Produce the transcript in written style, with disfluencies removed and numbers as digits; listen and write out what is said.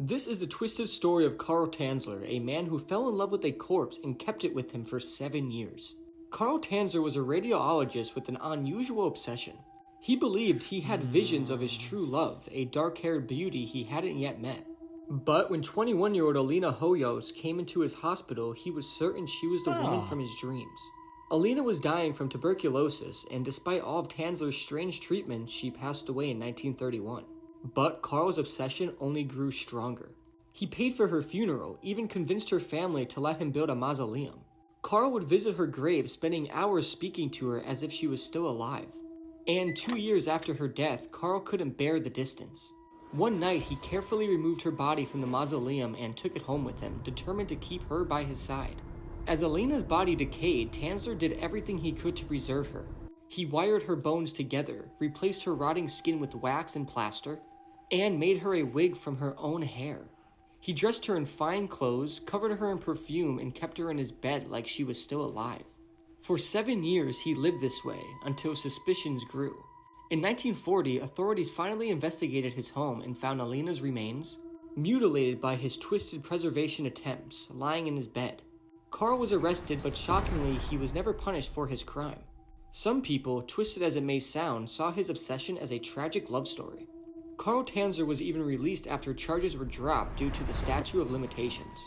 This is the twisted story of Carl Tanzler, a man who fell in love with a corpse and kept it with him for 7 years. Carl Tanzler was a radiologist with an unusual obsession. He believed he had visions of his true love, a dark-haired beauty he hadn't yet met. But when 21-year-old Alina Hoyos came into his hospital, he was certain she was the woman from his dreams. Alina was dying from tuberculosis, and despite all of Tanzler's strange treatment, she passed away in 1931. But Carl's obsession only grew stronger. He paid for her funeral, even convinced her family to let him build a mausoleum. Carl would visit her grave, spending hours speaking to her as if she was still alive. And 2 years after her death, Carl couldn't bear the distance. One night, he carefully removed her body from the mausoleum and took it home with him, determined to keep her by his side. As Alina's body decayed, Tanzler did everything he could to preserve her. He wired her bones together, replaced her rotting skin with wax and plaster, and made her a wig from her own hair. He dressed her in fine clothes, covered her in perfume, and kept her in his bed like she was still alive. For 7 years, he lived this way, until suspicions grew. In 1940, authorities finally investigated his home and found Alina's remains, mutilated by his twisted preservation attempts, lying in his bed. Carl was arrested, but shockingly, he was never punished for his crime. Some people, twisted as it may sound, saw his obsession as a tragic love story. Carl Tanzler was even released after charges were dropped due to the statute of limitations.